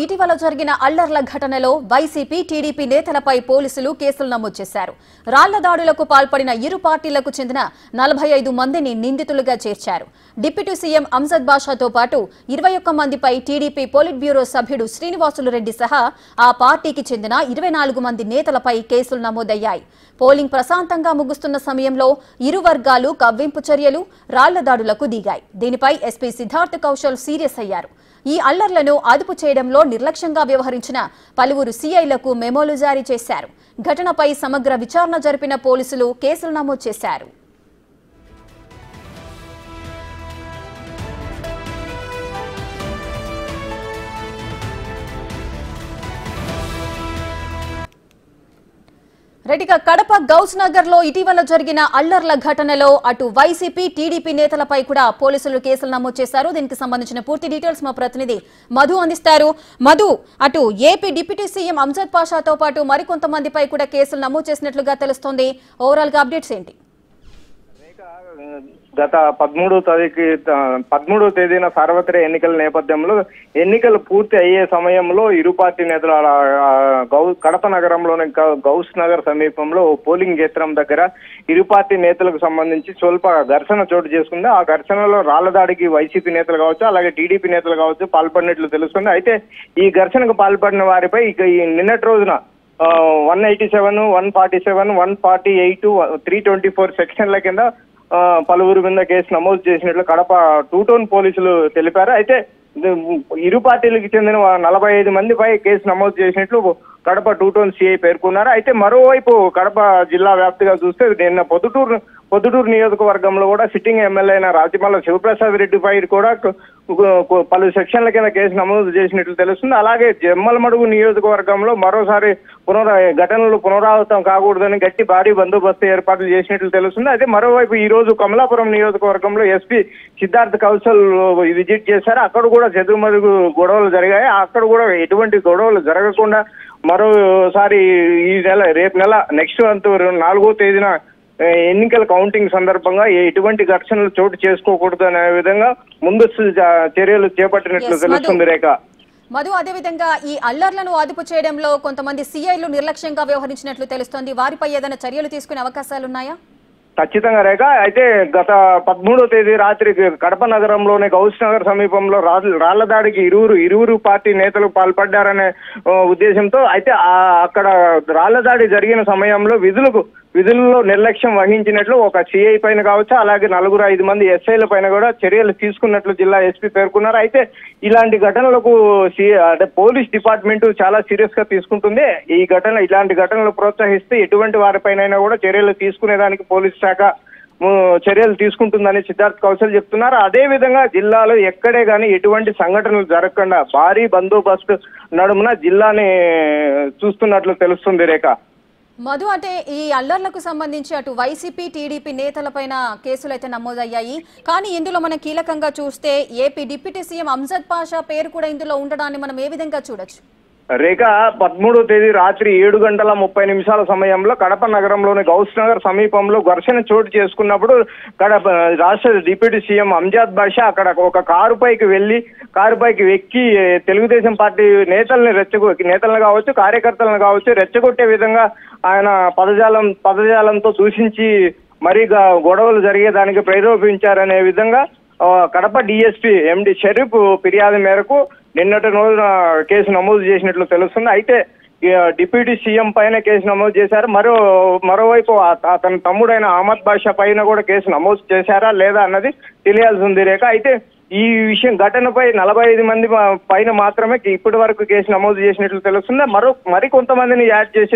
ఇటీవల జరిగిన అల్లర్ల ఘటనలో వైసీపీ టీడీపీ నేతలపై పోలీసులు కేసులు నమోదు చేశారు. రాళ్ల దాడులకు పాల్పడిన ఇరు పార్టీలకు చెందిన 45 మందిని నిందితులుగా చేర్చారు. డిప్యూటీ సీఎం అంజద్ బాషాతో పాటు 21 మందిపై టీడీపీ పోలిట్ బ్యూరో సభ్యుడు శ్రీనివాసులు రెడ్డి సహా ఆ పార్టీకి చెందిన 24 మంది నేతలపై కేసులు నమోదయ్యాయి. పోలింగ్ ప్రశాంతంగా ముగుస్తున్న సమయంలో ఇరు వర్గాలు కవ్వింపు చర్యలు, రాళ్ల దాడులకు దిగాయి. దీనిపై ఎస్పీ సిద్ధార్థ్ కౌశల్ సీరియస్ అయ్యారు. ఈ అల్లర్లను అదుపు చేయడంలో నిర్లక్ష్యంగా వ్యవహరించిన పలువురు సీఐలకు మెమోలు జారీ చేశారు. ఘటనపై సమగ్ర విచారణ జరిపిన పోలీసులు కేసులు నమోదు చేశారు. రెడ్డిగా కడప గౌస్ నగర్ లో ఇటీవల జరిగిన అల్లర్ల ఘటనలో అటు వైసీపీ టీడీపీ నేతలపై కూడా పోలీసులు కేసులు నమోదు చేశారు. దీనికి సంబంధించిన పూర్తి డీటెయిల్స్ మా ప్రతినిధి మధు అందిస్తారు. మధు, అటు ఏపీ డిప్యూటీ సీఎం అంజద్ బాషాతో పాటు మరికొంతమందిపై కూడా కేసులు నమోదు చేసినట్లుగా తెలుస్తోంది. ఓవరాల్ గా అప్డేట్స్ ఏంటి? గత 13వ తేదీన సార్వత్రిక ఎన్నికల నేపథ్యంలో ఎన్నికలు పూర్తి అయ్యే సమయంలో ఇరు పార్టీ నేతల కడప నగరంలోని గౌస్ నగర్ సమీపంలో పోలింగ్ కేంద్రం దగ్గర ఇరు పార్టీ నేతలకు సంబంధించి స్వల్ప ఘర్షణ చోటు చేసుకుంది. ఆ ఘర్షణలో రాళ్ల దాడికి వైసీపీ నేతలు కావచ్చు, అలాగే టీడీపీ నేతలు కావచ్చు పాల్పడినట్లు తెలుస్తుంది. అయితే ఈ ఘర్షణకు పాల్పడిన వారిపై ఇక ఈ నిన్నటి రోజున 187, 147, 148, 324 సెక్షన్ల కింద పలువురు మీద కేసు నమోదు చేసినట్లు కడప 2 టౌన్ పోలీసులు తెలిపారు. అయితే ఇరు పార్టీలకు చెందిన 45 మందిపై కేసు నమోదు చేసినట్లు కడప 2 టౌన్ సిఐ పేర్కొన్నారు. అయితే మరోవైపు కడప జిల్లా వ్యాప్తిగా చూస్తే నిన్న పొద్దుటూరు నియోజకవర్గంలో కూడా సిట్టింగ్ ఎమ్మెల్యే అయిన రాతిమల్ల శివప్రసాద్ రెడ్డిపై కూడా పలు సెక్షన్ల కింద కేసు నమోదు చేసినట్లు తెలుస్తుంది. అలాగే జమ్మలమడుగు నియోజకవర్గంలో మరోసారి ఘటనలు పునరావృతం కాకూడదని గట్టి భారీ బందోబస్తు ఏర్పాట్లు చేసినట్లు తెలుస్తుంది. అయితే మరోవైపు ఈ రోజు కమలాపురం నియోజకవర్గంలో ఎస్పీ సిద్ధార్థ్ కౌశల్ విజిట్ చేశారు. అక్కడ కూడా చెదురుమరుగు గొడవలు జరిగాయి. అక్కడ కూడా ఎటువంటి గొడవలు జరగకుండా మరోసారి ఈ రేపు నెల నెక్స్ట్ మంత్ 4వ తేదీన ఎన్నికల కౌంటింగ్ సందర్భంగా ఎటువంటి ఘర్షణలు చోటు చేసుకోకూడదు అనే విధంగా ముందస్తు చర్యలు చేపట్టినట్లు తెలుస్తుంది. రేఖ మధు, అదేవిధంగా ఈ అల్లర్లను అదుపు చేయడంలో కొంతమంది సీఐలు నిర్లక్ష్యంగా వ్యవహరించినట్లు తెలుస్తోంది. వారిపై ఏదైనా చర్యలు తీసుకునే అవకాశాలున్నాయా? ఖచ్చితంగా రేఖ. అయితే గత 13వ తేదీ రాత్రి కడప నగరంలోని గౌస్ నగర్ సమీపంలో రాళ్ల దాడికి ఇరువురు పార్టీ నేతలు పాల్పడ్డారనే ఉద్దేశంతో అయితే అక్కడ రాళ్ల దాడి జరిగిన సమయంలో విధుల్లో నిర్లక్ష్యం వహించినట్లు ఒక సిఐ పైన కావచ్చు, అలాగే 5 మంది ఎస్ఐల పైన కూడా చర్యలు తీసుకున్నట్లు జిల్లా ఎస్పీ పేర్కొన్నారు. అయితే ఇలాంటి ఘటనలకు పోలీస్ డిపార్ట్మెంట్ చాలా సీరియస్ గా తీసుకుంటుంది. ఇలాంటి ఘటనలు ప్రోత్సహిస్తే ఎటువంటి వారిపైన కూడా చర్యలు తీసుకునేదానికి పోలీస్ శాఖ చర్యలు తీసుకుంటుందని సిద్ధార్థ్ కౌశల్ చెప్తున్నారు. అదే విధంగా జిల్లాలో ఎక్కడే కానీ ఎటువంటి సంఘటనలు జరగకుండా భారీ బందోబస్తు నడుమున జిల్లాని చూస్తున్నట్లు తెలుస్తుంది. రేఖ మధు, అంటే ఈ అల్లర్లకు సంబంధించి అటు వైసీపీ టీడీపీ నేతలపైన కేసులు అయితే నమోదయ్యాయి. కానీ ఇందులో మనం కీలకంగా చూస్తే ఏపీ డిప్యూటీ సీఎం అంజద్ బాషా పేరు కూడా ఇందులో ఉండడాన్ని మనం ఏ విధంగా చూడొచ్చు? రేఖ, 13వ తేదీ రాత్రి 7:30 సమయంలో కడప నగరంలోని గౌస్ నగర్ సమీపంలో ఘర్షణ చోటు చేసుకున్నప్పుడు రాష్ట్ర డిప్యూటీ సీఎం అంజద్ బాషా అక్కడ ఒక కారుపైకి ఎక్కి తెలుగుదేశం పార్టీ నేతలను కావచ్చు, కార్యకర్తలను కావచ్చు రెచ్చగొట్టే విధంగా ఆయన పదజాలంతో దూషించి మరీ గొడవలు జరిగేదానికి ప్రేరేపించారనే విధంగా కడప డిఎస్పీ ఎండి షరీఫ్ ఫిర్యాదు మేరకు నిన్నటి రోజున కేసు నమోదు చేసినట్లు తెలుస్తుంది. అయితే డిప్యూటీ సీఎం పైన కేసు నమోదు చేశారు. మరోవైపు అతని తమ్ముడైన అహ్మద్ బాషా పైన కూడా కేసు నమోదు చేశారా లేదా అన్నది తెలియాల్సి ఉంది. రేఖ అయితే ఈ ఘటనపై 45 మంది పైన మాత్రమే ఇప్పటి వరకు కేసు నమోదు చేసినట్లు తెలుస్తుంది. మరికొంతమందిని యాడ్ చేసే